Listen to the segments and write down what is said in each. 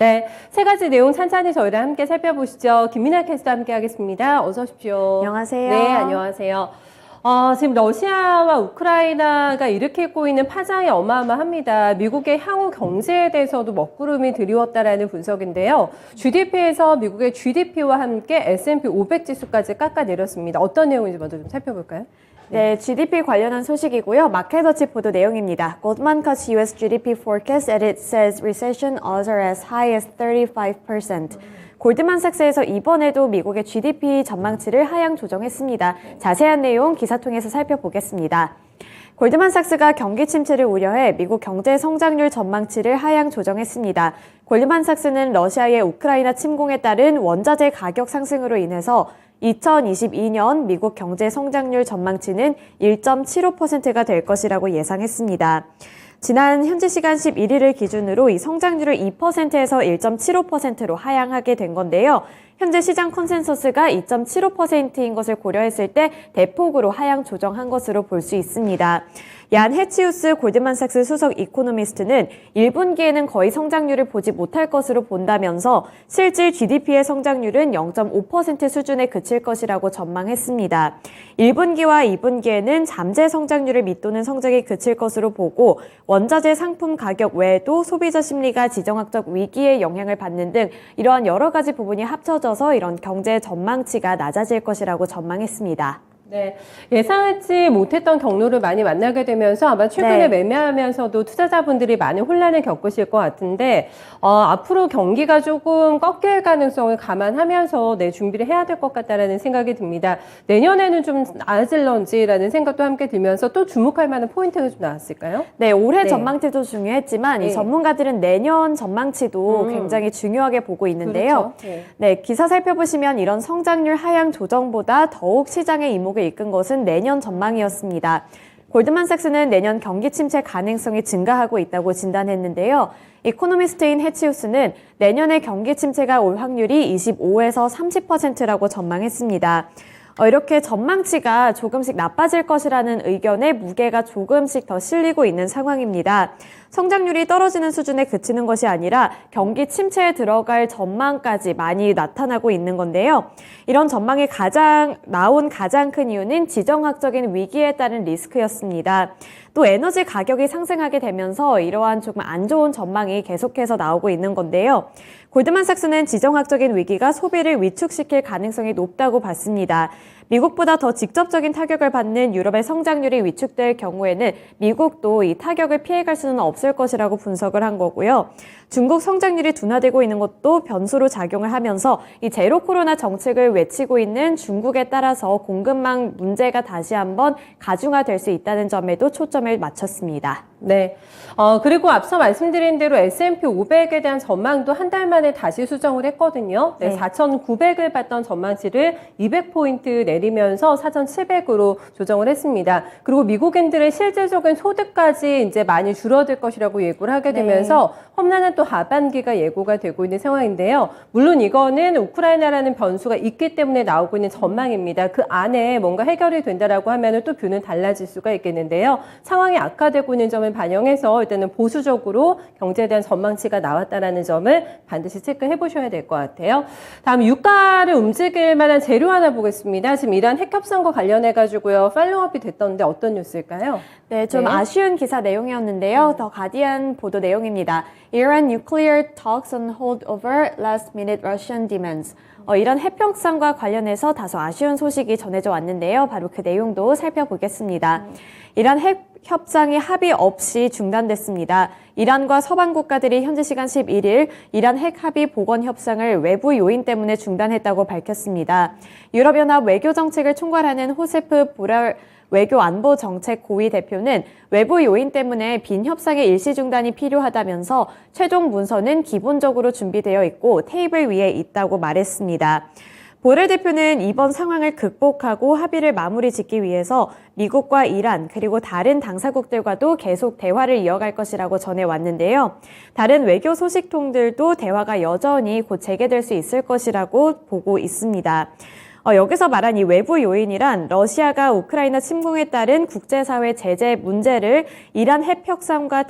네, 세 가지 내용 찬찬히 저희랑 함께 살펴보시죠. 김민아 캐스터 함께 하겠습니다. 어서 오십시오. 안녕하세요. 네, 안녕하세요. 지금 러시아와 우크라이나가 일으키고 있는 파장이 어마어마합니다. 미국의 향후 경제에 대해서도 먹구름이 드리웠다라는 분석인데요. GDP에서 미국의 GDP와 함께 S&P 500 지수까지 깎아내렸습니다. 어떤 내용인지 먼저 좀 살펴볼까요? 네, GDP 관련한 소식이고요. 마켓워치 보도 내용입니다. Goldman cuts US GDP forecast as it says recession odds are as high as 35%. 골드만삭스에서 이번에도 미국의 GDP 전망치를 하향 조정했습니다. 자세한 내용 기사 통해서 살펴보겠습니다. 골드만삭스가 경기 침체를 우려해 미국 경제 성장률 전망치를 하향 조정했습니다. 골드만삭스는 러시아의 우크라이나 침공에 따른 원자재 가격 상승으로 인해서 2022년 미국 경제 성장률 전망치는 1.75%가 될 것이라고 예상했습니다. 지난 현지 시간 11일을 기준으로 이 성장률을 2%에서 1.75%로 하향하게 된 건데요. 현재 시장 컨센서스가 2.75%인 것을 고려했을 때 대폭으로 하향 조정한 것으로 볼 수 있습니다. 얀 해치우스 골드만삭스 수석 이코노미스트는 1분기에는 거의 성장률을 보지 못할 것으로 본다면서 실질 GDP의 성장률은 0.5% 수준에 그칠 것이라고 전망했습니다. 1분기와 2분기에는 잠재 성장률을 밑도는 성적이 그칠 것으로 보고 원자재 상품 가격 외에도 소비자 심리가 지정학적 위기에 영향을 받는 등 이러한 여러 가지 부분이 합쳐져서 이런 경제 전망치가 낮아질 것이라고 전망했습니다. 네, 예상하지 못했던 경로를 많이 만나게 되면서 아마 최근에 매매하면서도 투자자분들이 많은 혼란을 겪으실 것 같은데 앞으로 경기가 조금 꺾일 가능성을 감안하면서 준비를 해야 될 것 같다라는 생각이 듭니다. 내년에는 좀 나아질런지라는 생각도 함께 들면서 또 주목할 만한 포인트가 좀 나왔을까요? 네, 올해 전망치도 중요했지만 이 전문가들은 내년 전망치도 굉장히 중요하게 보고 있는데요. 그렇죠. 네, 기사 살펴보시면 이런 성장률 하향 조정보다 더욱 시장의 이목을 이끈 것은 내년 전망이었습니다. 골드만삭스는 내년 경기 침체 가능성이 증가하고 있다고 진단했는데요. 이코노미스트인 해치우스는 내년의 경기 침체가 올 확률이 25에서 30%라고 전망했습니다. 이렇게 전망치가 조금씩 나빠질 것이라는 의견에 무게가 조금씩 더 실리고 있는 상황입니다. 성장률이 떨어지는 수준에 그치는 것이 아니라 경기 침체에 들어갈 전망까지 많이 나타나고 있는 건데요. 이런 전망이 나온 가장 큰 이유는 지정학적인 위기에 따른 리스크였습니다. 또 에너지 가격이 상승하게 되면서 이러한 조금 안 좋은 전망이 계속해서 나오고 있는 건데요. 골드만삭스는 지정학적인 위기가 소비를 위축시킬 가능성이 높다고 봤습니다. 미국보다 더 직접적인 타격을 받는 유럽의 성장률이 위축될 경우에는 미국도 이 타격을 피해갈 수는 없을 것이라고 분석을 한 거고요. 중국 성장률이 둔화되고 있는 것도 변수로 작용을 하면서 이 제로 코로나 정책을 외치고 있는 중국에 따라서 공급망 문제가 다시 한번 가중화될 수 있다는 점에도 초점을 맞췄습니다. 네. 그리고 앞서 말씀드린 대로 S&P 500에 대한 전망도 한 달 만에 다시 수정을 했거든요. 네, 4,900을 봤던 전망치를 200포인트 내리면서 4,700으로 조정을 했습니다. 그리고 미국인들의 실질적인 소득까지 이제 많이 줄어들 것이라고 예고를 하게 되면서 험난한 또 하반기가 예고가 되고 있는 상황인데요. 물론 이거는 우크라이나라는 변수가 있기 때문에 나오고 있는 전망입니다. 그 안에 뭔가 해결이 된다라고 하면 또 뷰는 달라질 수가 있겠는데요. 상황이 악화되고 있는 점을 반영해서 일단은 보수적으로 경제에 대한 전망치가 나왔다라는 점을 반드시 체크해 보셔야 될 것 같아요. 다음 유가를 움직일 만한 재료 하나 보겠습니다. 지금 이란 핵 협상과 관련해 가지고요. 팔로우업이 됐던데 어떤 뉴스일까요? 네, 좀 아쉬운 기사 내용이었는데요. 더 가디언 보도 내용입니다. Iran nuclear talks on hold over last minute Russian demands. 이런 핵 협상과 관련해서 다소 아쉬운 소식이 전해져 왔는데요. 바로 그 내용도 살펴보겠습니다. 이란 핵 협상이 합의 없이 중단됐습니다. 이란과 서방 국가들이 현지 시간 11일 이란 핵 합의 복원 협상을 외부 요인 때문에 중단했다고 밝혔습니다. 유럽연합 외교정책을 총괄하는 호세프 보렐 외교안보정책 고위 대표는 외부 요인 때문에 빈 협상의 일시 중단이 필요하다면서 최종 문서는 기본적으로 준비되어 있고 테이블 위에 있다고 말했습니다. 보렐 대표는 이번 상황을 극복하고 합의를 마무리 짓기 위해서 미국과 이란 그리고 다른 당사국들과도 계속 대화를 이어갈 것이라고 전해왔는데요. 다른 외교 소식통들도 대화가 여전히 곧 재개될 수 있을 것이라고 보고 있습니다. 여기서 말한 이 외부 요인이란 러시아가 우크라이나 침공에 따른 국제사회 제재 문제를 이란 핵 협상과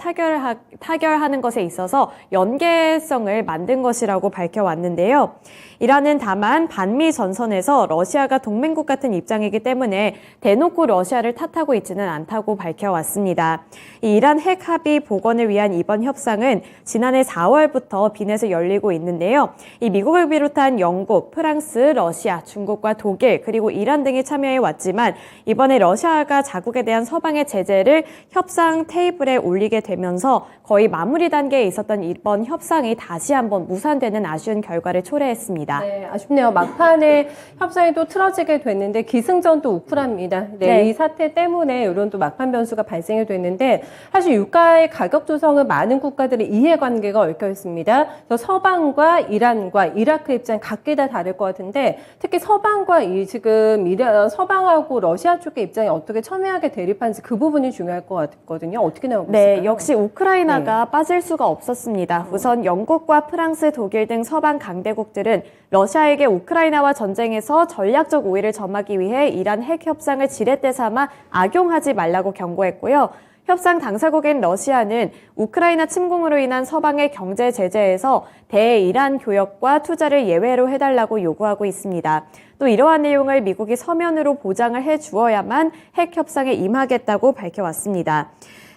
타결하는 것에 있어서 연계성을 만든 것이라고 밝혀왔는데요. 이란은 다만 반미 전선에서 러시아가 동맹국 같은 입장이기 때문에 대놓고 러시아를 탓하고 있지는 않다고 밝혀왔습니다. 이 이란 핵 합의 복원을 위한 이번 협상은 지난해 4월부터 빈에서 열리고 있는데요. 이 미국을 비롯한 영국, 프랑스, 러시아, 중국과 독일 그리고 이란 등이 참여해 왔지만 이번에 러시아가 자국에 대한 서방의 제재를 협상 테이블에 올리게 되면서 거의 마무리 단계에 있었던 이번 협상이 다시 한번 무산되는 아쉬운 결과를 초래했습니다. 네, 아쉽네요. 막판에 협상이 또 틀어지게 됐는데 기승전도 우쿨합니다. 네, 이 사태 때문에 이런 또 막판 변수가 발생이 됐는데 사실 유가의 가격 조성은 많은 국가들의 이해관계가 얽혀 있습니다. 그래서 서방과 이란과 이라크 입장 각기 다 다를 것 같은데 특히 서방과 서방하고 러시아 쪽의 입장이 어떻게 첨예하게 대립하는지 그 부분이 중요할 것 같거든요. 어떻게 나오고 있을까요? 네, 역시 우크라이나가 빠질 수가 없었습니다. 우선 영국과 프랑스, 독일 등 서방 강대국들은 러시아에게 우크라이나와 전쟁에서 전략적 우위를 점하기 위해 이란 핵 협상을 지렛대 삼아 악용하지 말라고 경고했고요. 협상 당사국인 러시아는 우크라이나 침공으로 인한 서방의 경제 제재에서 대이란 교역과 투자를 예외로 해달라고 요구하고 있습니다. 또 이러한 내용을 미국이 서면으로 보장을 해주어야만 핵 협상에 임하겠다고 밝혀왔습니다.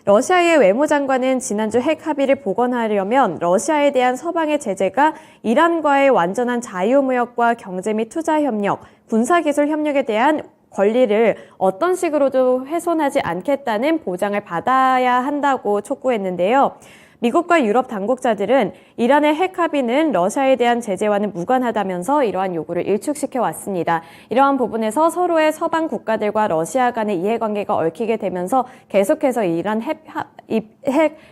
러시아의 외무장관은 지난주 핵 합의를 복원하려면 러시아에 대한 서방의 제재가 이란과의 완전한 자유무역과 경제 및 투자 협력, 군사기술 협력에 대한 권리를 어떤 식으로도 훼손하지 않겠다는 보장을 받아야 한다고 촉구했는데요. 미국과 유럽 당국자들은 이란의 핵 합의는 러시아에 대한 제재와는 무관하다면서 이러한 요구를 일축시켜 왔습니다. 이러한 부분에서 서로의 서방 국가들과 러시아 간의 이해관계가 얽히게 되면서 계속해서 이란 핵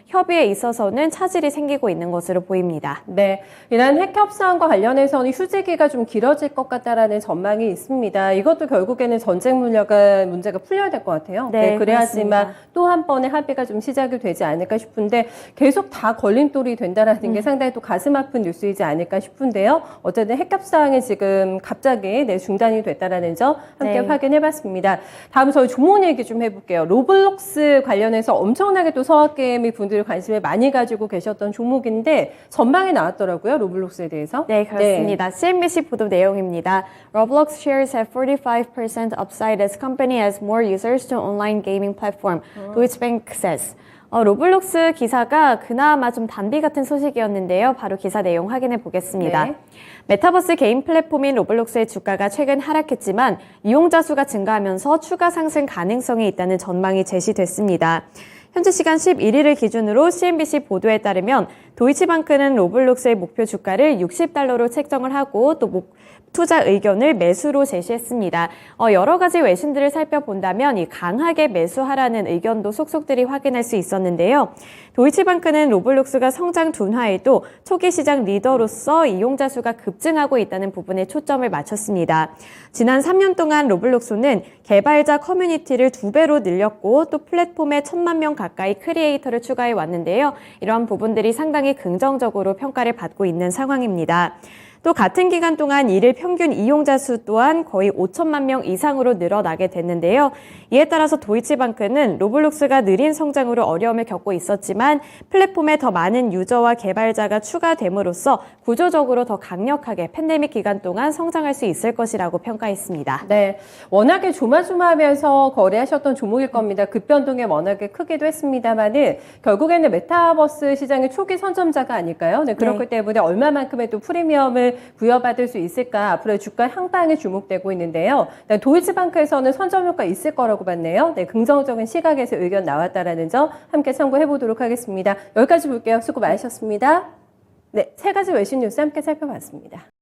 협의에 있어서는 차질이 생기고 있는 것으로 보입니다. 네, 이란 핵 협상과 관련해서는 휴지기가 좀 길어질 것 같다라는 전망이 있습니다. 이것도 결국에는 전쟁 문제가 풀려야 될 것 같아요. 네, 그래야지만 또 한 번의 합의가 좀 시작이 되지 않을까 싶은데 계속 다 걸림돌이 된다라는 게 상당히 또 가슴 아픈 뉴스이지 않을까 싶은데요. 어쨌든 핵 협상이 지금 갑자기 중단이 됐다라는 점 함께 확인해봤습니다. 다음 저희 종목 얘기 좀 해볼게요. 로블록스 관련해서 엄청나게 또 서학개미 분들이 관심을 많이 가지고 계셨던 종목인데 전망이 나왔더라고요. 로블록스에 대해서. 네, 그렇습니다. CNBC 보도 내용입니다. Roblox shares have 45% upside as company has more users to online gaming platform, Deutsche Bank says. 로블록스 기사가 그나마 좀 단비 같은 소식이었는데요. 바로 기사 내용 확인해 보겠습니다. 네. 메타버스 게임 플랫폼인 로블록스의 주가가 최근 하락했지만 이용자 수가 증가하면서 추가 상승 가능성이 있다는 전망이 제시됐습니다. 현지 시간 11일을 기준으로 CNBC 보도에 따르면 도이치방크는 로블록스의 목표 주가를 60달러로 책정을 하고 또 투자 의견을 매수로 제시했습니다. 여러 가지 외신들을 살펴본다면 이 강하게 매수하라는 의견도 속속들이 확인할 수 있었는데요. 도이치방크는 로블록스가 성장 둔화에도 초기 시장 리더로서 이용자 수가 급증하고 있다는 부분에 초점을 맞췄습니다. 지난 3년 동안 로블록스는 개발자 커뮤니티를 2배로 늘렸고 또 플랫폼에 1,000만 명 가까이 크리에이터를 추가해 왔는데요. 이러한 부분들이 상당히 긍정적으로 평가를 받고 있는 상황입니다. 또 같은 기간 동안 일일 평균 이용자 수 또한 거의 5천만 명 이상으로 늘어나게 됐는데요. 이에 따라서 도이치방크는 로블록스가 느린 성장으로 어려움을 겪고 있었지만 플랫폼에 더 많은 유저와 개발자가 추가됨으로써 구조적으로 더 강력하게 팬데믹 기간 동안 성장할 수 있을 것이라고 평가했습니다. 네, 워낙에 조마조마하면서 거래하셨던 종목일 겁니다. 급변동이 워낙에 크기도 했습니다만은 결국에는 메타버스 시장의 초기 선점자가 아닐까요? 네, 그렇기 때문에 얼마만큼의 또 프리미엄을 부여받을 수 있을까 앞으로의 주가 향방에 주목되고 있는데요. 도이치방크에서는 선점 효과 있을 거라고 봤네요. 네, 긍정적인 시각에서 의견 나왔다라는 점 함께 참고해 보도록 하겠습니다. 여기까지 볼게요. 수고 많으셨습니다. 네, 세 가지 외신 뉴스 함께 살펴봤습니다.